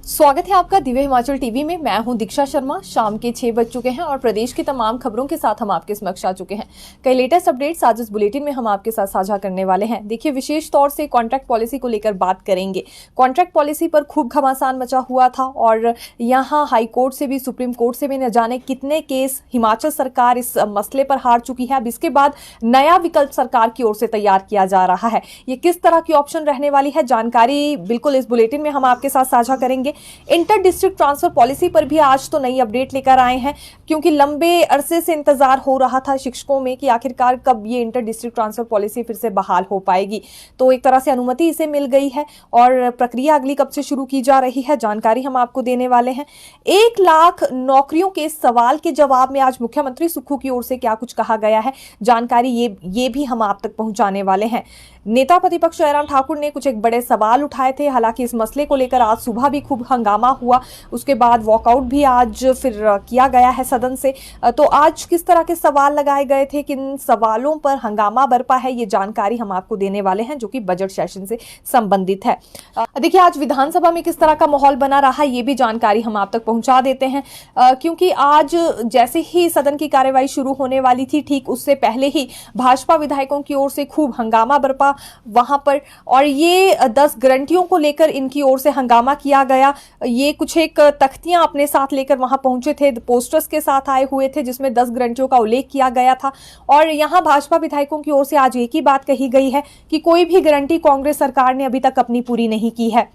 स्वागत है आपका दिव्य हिमाचल टीवी में। मैं हूं दीक्षा शर्मा। शाम के 6 बज चुके हैं और प्रदेश की तमाम खबरों के साथ हम आपके समक्ष आ चुके हैं। कई लेटेस्ट अपडेट्स आज इस बुलेटिन में हम आपके साथ साझा करने वाले हैं। देखिए, विशेष तौर से कॉन्ट्रैक्ट पॉलिसी को लेकर बात करेंगे। कॉन्ट्रैक्ट पॉलिसी पर खूब घमासान मचा हुआ था और यहाँ हाई कोर्ट से भी, सुप्रीम कोर्ट से भी न जाने कितने केस हिमाचल सरकार इस मसले पर हार चुकी है। अब इसके बाद नया विकल्प सरकार की ओर से तैयार किया जा रहा है। ये किस तरह की ऑप्शन रहने वाली है, जानकारी बिल्कुल इस बुलेटिन में हम आपके साथ साझा करेंगे। इंटर डिस्ट्रिक्ट ट्रांसफर पॉलिसी पर भी आज तो नई अपडेट लेकर आए हैं, क्योंकि लंबे अरसे से इंतजार हो रहा था शिक्षकों में कि आखिरकार कब ये इंटर डिस्ट्रिक्ट ट्रांसफर पॉलिसी फिर से बहाल हो पाएगी। तो एक तरह से अनुमति इसे मिल गई है और प्रक्रिया अगली कब से शुरू की जा रही है, जानकारी हम आपको देने वाले हैं। 1 लाख नौकरियों के सवाल के जवाब में आज मुख्यमंत्री सुक्खू की ओर से क्या कुछ कहा गया है, जानकारी ये भी हम आप तक पहुंचाने वाले हैं। नेता प्रतिपक्ष जयराम ठाकुर ने कुछ एक बड़े सवाल उठाए थे। हालांकि इस मसले को लेकर आज सुबह भी खूब हंगामा हुआ, उसके बाद वॉकआउट भी आज फिर किया गया है सदन से। तो आज किस तरह के सवाल लगाए गए थे, किन सवालों पर हंगामा बरपा है, ये जानकारी हम आपको देने वाले हैं, जो कि बजट सेशन से संबंधित है। देखिए, आज विधानसभा में किस तरह का माहौल बना रहा, ये भी जानकारी हम आप तक पहुंचा देते हैं, क्योंकि आज जैसे ही सदन की कार्यवाही शुरू होने वाली थी, ठीक उससे पहले ही भाजपा विधायकों की ओर से खूब हंगामा बरपा वहां पर, और ये 10 गारंटियों को लेकर इनकी ओर से हंगामा किया गया। ये कुछ एक तख्तियां अपने साथ लेकर वहां पहुंचे थे, पोस्टर्स के साथ आए हुए थे, जिसमें 10 गारंटियों का उल्लेख किया गया था। और यहां भाजपा विधायकों की ओर से आज एक ही बात कही गई है कि कोई भी गारंटी कांग्रेस सरकार ने अभी तक अपनी पूरी नहीं की है,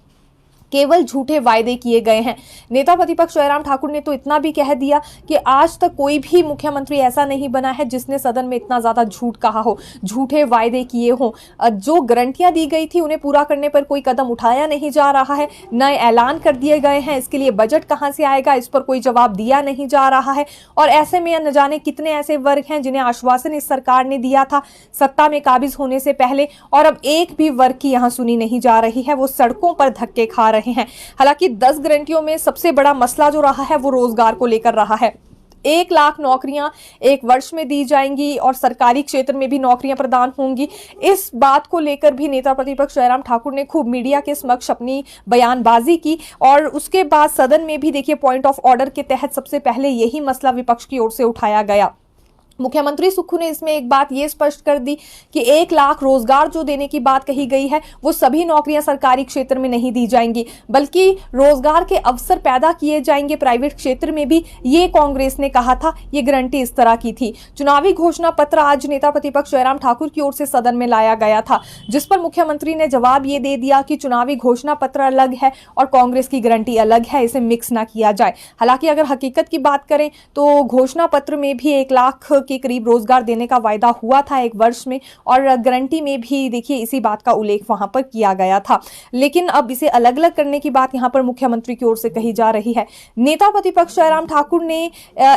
केवल झूठे वायदे किए गए हैं। नेता प्रतिपक्ष जयराम ठाकुर ने तो इतना भी कह दिया कि आज तक कोई भी मुख्यमंत्री ऐसा नहीं बना है जिसने सदन में इतना ज्यादा झूठ कहा हो, झूठे वायदे किए हों। जो गारंटियां दी गई थी उन्हें पूरा करने पर कोई कदम उठाया नहीं जा रहा है, नए ऐलान कर दिए गए हैं। इसके लिए बजट कहां से आएगा, इस पर कोई जवाब दिया नहीं जा रहा है। और ऐसे में न जाने कितने ऐसे वर्ग हैं जिन्हें आश्वासन इस सरकार ने दिया था सत्ता में काबिज होने से पहले, और अब एक भी वर्ग की यहां सुनी नहीं जा रही है, वो सड़कों पर धक्के खा रहे हैं। हालांकि 10 गारंटियों में सबसे बड़ा मसला जो रहा है वो रोजगार को लेकर रहा है। 1 लाख नौकरियां 1 वर्ष में दी जाएंगी और सरकारी क्षेत्र में भी नौकरियां प्रदान होंगी। इस बात को लेकर भी नेता प्रतिपक्ष जयराम ठाकुर ने खूब मीडिया के समक्ष अपनी बयानबाजी की, और उसके बाद सदन में भी देखिए पॉइंट ऑफ ऑर्डर के तहत सबसे पहले यही मसला विपक्ष की ओर से उठाया गया। मुख्यमंत्री सुक्खू ने इसमें एक बात ये स्पष्ट कर दी कि 1 लाख रोजगार जो देने की बात कही गई है वो सभी नौकरियां सरकारी क्षेत्र में नहीं दी जाएंगी, बल्कि रोजगार के अवसर पैदा किए जाएंगे प्राइवेट क्षेत्र में भी। ये कांग्रेस ने कहा था, ये गारंटी इस तरह की थी। चुनावी घोषणा पत्र आज नेता प्रतिपक्ष जयराम ठाकुर की ओर से सदन में लाया गया था, जिस पर मुख्यमंत्री ने जवाब ये दे दिया कि चुनावी घोषणा पत्र अलग है और कांग्रेस की गारंटी अलग है, इसे मिक्स ना किया जाए। हालांकि अगर हकीकत की बात करें तो घोषणा पत्र में भी 1 लाख के करीब रोजगार देने का वायदा हुआ था 1 वर्ष में, और गारंटी में भी देखिए इसी बात का उल्लेख वहां पर किया गया था। लेकिन अब इसे अलग अलग करने की बात यहां पर मुख्यमंत्री की ओर से कही जा रही है। नेता प्रतिपक्ष जयराम ठाकुर ने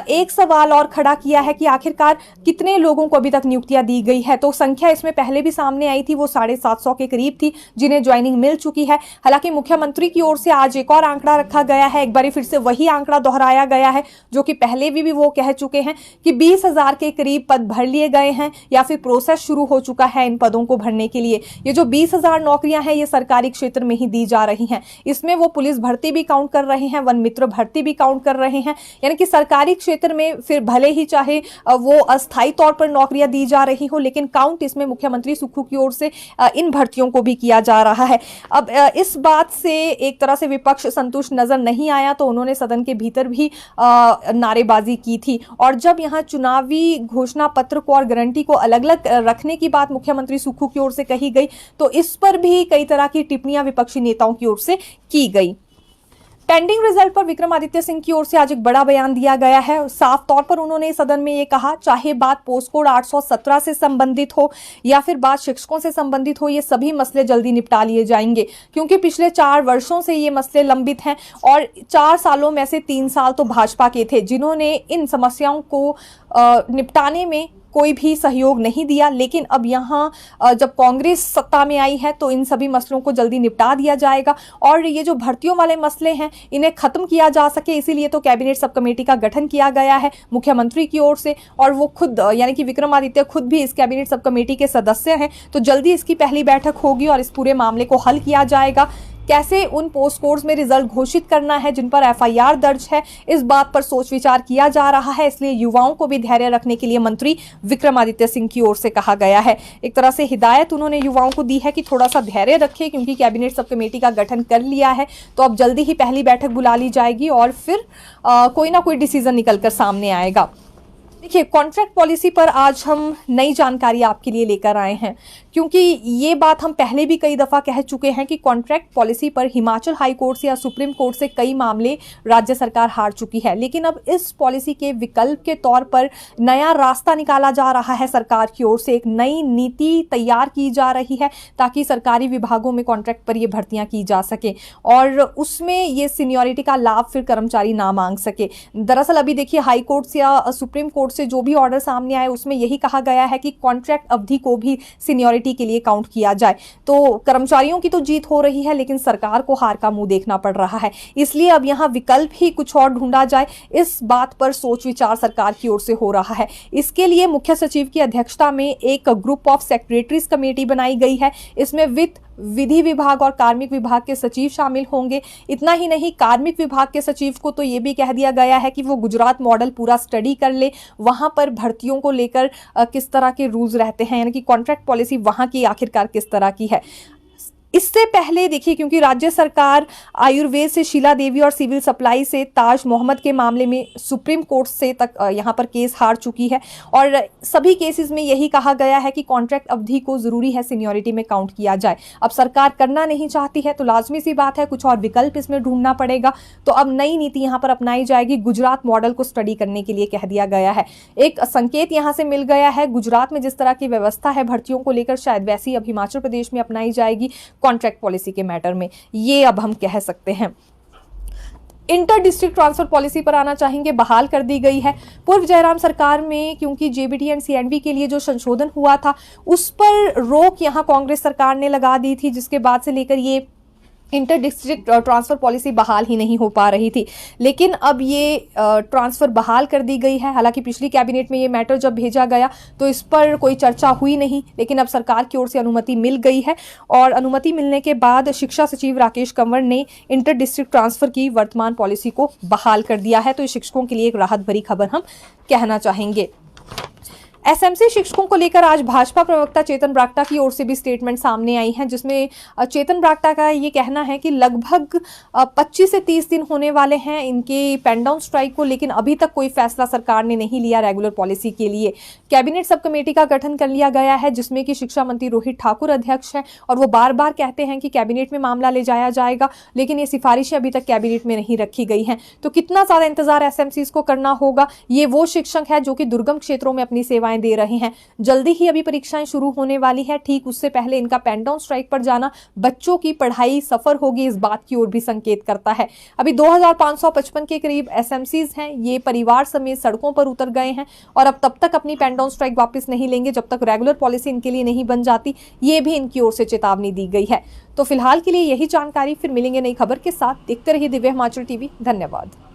एक सवाल और खड़ा किया है कि आखिरकार कितने लोगों को अभी तक नियुक्तियां दी गई है। तो संख्या इसमें पहले भी सामने आई थी, वो 750 के करीब थी जिन्हें ज्वाइनिंग मिल चुकी है। हालांकि मुख्यमंत्री की ओर से आज एक और आंकड़ा रखा गया है, एक बार फिर से वही आंकड़ा दोहराया गया है जो कि पहले भी वो कह चुके हैं कि 20,000 के करीब पद भर लिए गए हैं या फिर प्रोसेस शुरू हो चुका है इन पदों को भरने के लिए। ये जो 20,000 नौकरियां हैं ये सरकारी क्षेत्र में ही दी जा रही हैं। इसमें वो पुलिस भर्ती भी काउंट कर रहे हैं, वन मित्र भर्ती भी काउंट कर रहे हैं, यानी कि सरकारी क्षेत्र में फिर भले ही चाहे वो अस्थायी तौर पर नौकरियां दी जा रही हो, लेकिन काउंट इसमें मुख्यमंत्री सुक्खू की ओर से इन भर्तियों को भी किया जा रहा है। अब इस बात से एक तरह से विपक्ष संतुष्ट नजर नहीं आया, तो उन्होंने सदन के भीतर भी नारेबाजी की थी। और जब यहाँ चुनावी घोषणा पत्र को और गारंटी को अलग अलग रखने की बात मुख्यमंत्री सुक्खू की ओर से कही गई, तो इस पर भी कई तरह की टिप्पणियां विपक्षी नेताओं की ओर से की गई। पेंडिंग रिजल्ट पर विक्रमादित्य सिंह की ओर से आज एक बड़ा बयान दिया गया है। साफ तौर पर उन्होंने सदन में ये कहा, चाहे बात पोस्ट कोड 817 से संबंधित हो या फिर बात शिक्षकों से संबंधित हो, ये सभी मसले जल्दी निपटा लिए जाएंगे, क्योंकि पिछले 4 वर्षों से ये मसले लंबित हैं और 4 सालों में से 3 साल तो भाजपा के थे जिन्होंने इन समस्याओं को निपटाने में कोई भी सहयोग नहीं दिया। लेकिन अब यहाँ जब कांग्रेस सत्ता में आई है तो इन सभी मसलों को जल्दी निपटा दिया जाएगा और ये जो भर्तियों वाले मसले हैं इन्हें खत्म किया जा सके, इसीलिए तो कैबिनेट सब कमेटी का गठन किया गया है मुख्यमंत्री की ओर से, और वो खुद यानी कि विक्रमादित्य खुद भी इस कैबिनेट सब कमेटी के सदस्य हैं। तो जल्दी इसकी पहली बैठक होगी और इस पूरे मामले को हल किया जाएगा। कैसे उन पोस्ट कोड्स में रिजल्ट घोषित करना है जिन पर एफआईआर दर्ज है, इस बात पर सोच विचार किया जा रहा है। इसलिए युवाओं को भी धैर्य रखने के लिए मंत्री विक्रमादित्य सिंह की ओर से कहा गया है। एक तरह से हिदायत उन्होंने युवाओं को दी है कि थोड़ा सा धैर्य रखें, क्योंकि कैबिनेट सब कमेटी का गठन कर लिया है, तो अब जल्दी ही पहली बैठक बुला ली जाएगी और फिर कोई ना कोई डिसीजन निकलकर सामने आएगा। देखिए, कॉन्ट्रैक्ट पॉलिसी पर आज हम नई जानकारी आपके लिए लेकर आए हैं, क्योंकि ये बात हम पहले भी कई दफ़ा कह चुके हैं कि कॉन्ट्रैक्ट पॉलिसी पर हिमाचल हाई कोर्ट से या सुप्रीम कोर्ट से कई मामले राज्य सरकार हार चुकी है। लेकिन अब इस पॉलिसी के विकल्प के तौर पर नया रास्ता निकाला जा रहा है। सरकार की ओर से एक नई नीति तैयार की जा रही है ताकि सरकारी विभागों में कॉन्ट्रैक्ट पर ये भर्तियां की जा सके और उसमें ये सीनियरिटी का लाभ फिर कर्मचारी ना मांग सके। दरअसल अभी देखिए, हाई कोर्ट से या सुप्रीम कोर्ट से जो भी ऑर्डर सामने आए उसमें यही कहा गया है कि कॉन्ट्रैक्ट अवधि को भी सीनियरिटी के लिए काउंट किया जाए। तो कर्मचारियों की तो जीत हो रही है, लेकिन सरकार को हार का मुंह देखना पड़ रहा है। इसलिए अब यहां विकल्प ही कुछ और ढूंढा जाए, इस बात पर सोच विचार सरकार की ओर से हो रहा है। इसके लिए मुख्य सचिव की अध्यक्षता में एक ग्रुप ऑफ सेक्रेटरीज कमेटी बनाई गई है। इसमें वित्त, विधि विभाग और कार्मिक विभाग के सचिव शामिल होंगे। इतना ही नहीं, कार्मिक विभाग के सचिव को तो ये भी कह दिया गया है कि वो गुजरात मॉडल पूरा स्टडी कर ले, वहां पर भर्तियों को लेकर किस तरह के रूल्स रहते हैं, यानी कि कॉन्ट्रैक्ट पॉलिसी वहां की आखिरकार किस तरह की है। इससे पहले देखिए, क्योंकि राज्य सरकार आयुर्वेद से शीला देवी और सिविल सप्लाई से ताज मोहम्मद के मामले में सुप्रीम कोर्ट से तक यहाँ पर केस हार चुकी है और सभी केसेस में यही कहा गया है कि कॉन्ट्रैक्ट अवधि को जरूरी है सीनियरिटी में काउंट किया जाए। अब सरकार करना नहीं चाहती है तो लाजमी सी बात है कुछ और विकल्प इसमें ढूंढना पड़ेगा। तो अब नई नीति यहाँ पर अपनाई जाएगी। गुजरात मॉडल को स्टडी करने के लिए कह दिया गया है। एक संकेत यहाँ से मिल गया है, गुजरात में जिस तरह की व्यवस्था है भर्तियों को लेकर, शायद वैसी अब हिमाचल प्रदेश में अपनाई जाएगी कॉन्ट्रैक्ट पॉलिसी के मैटर में, ये अब हम कह सकते हैं। इंटर डिस्ट्रिक्ट ट्रांसफर पॉलिसी पर आना चाहेंगे, बहाल कर दी गई है। पूर्व जयराम सरकार में क्योंकि जेबीटी एंड सीएनबी के लिए जो संशोधन हुआ था उस पर रोक यहां कांग्रेस सरकार ने लगा दी थी, जिसके बाद से लेकर ये इंटर डिस्ट्रिक्ट ट्रांसफर पॉलिसी बहाल ही नहीं हो पा रही थी। लेकिन अब ये ट्रांसफर बहाल कर दी गई है। हालांकि पिछली कैबिनेट में ये मैटर जब भेजा गया तो इस पर कोई चर्चा हुई नहीं, लेकिन अब सरकार की ओर से अनुमति मिल गई है और अनुमति मिलने के बाद शिक्षा सचिव राकेश कंवर ने इंटर डिस्ट्रिक्ट ट्रांसफर की वर्तमान पॉलिसी को बहाल कर दिया है। तो शिक्षकों के लिए एक राहत भरी खबर हम कहना चाहेंगे। एसएमसी शिक्षकों को लेकर आज भाजपा प्रवक्ता चेतन ब्राक्टा की ओर से भी स्टेटमेंट सामने आई है, जिसमें चेतन ब्राक्टा का ये कहना है कि लगभग 25 से 30 दिन होने वाले हैं इनके पेन डाउन स्ट्राइक को, लेकिन अभी तक कोई फैसला सरकार ने नहीं लिया रेगुलर पॉलिसी के लिए। कैबिनेट सब कमेटी का गठन कर लिया गया है, जिसमें कि शिक्षा मंत्री रोहित ठाकुर अध्यक्ष हैं और वो बार बार कहते हैं कि कैबिनेट में मामला ले जाया जाएगा, लेकिन ये सिफारिशें अभी तक कैबिनेट में नहीं रखी गई हैं। तो कितना ज्यादा इंतजार एसएमसीज को करना होगा। ये वो शिक्षक है जो कि दुर्गम क्षेत्रों में अपनी सेवाएं दे रहे हैं। जल्दी ही अभी परीक्षाएं शुरू होने वाली है, ठीक उससे पहले इनका पेन डाउन स्ट्राइक पर जाना बच्चों की पढ़ाई सफर होगी, इस बात की ओर भी संकेत करता है। अभी 2555 के करीब एसएमसीज हैं, ये परिवार समेत सड़कों पर उतर गए हैं और अब तब तक अपनी पेन डाउन स्ट्राइक वापस नहीं लेंगे जब तक रेगुलर पॉलिसी इनके लिए नहीं बन जाती। ये भी इनकी ओर से चेतावनी दी गई है। तो फिलहाल के लिए यही जानकारी, फिर मिलेंगे नई खबर के साथ। देखते रहिए दिव्य हिमाचल टीवी। धन्यवाद।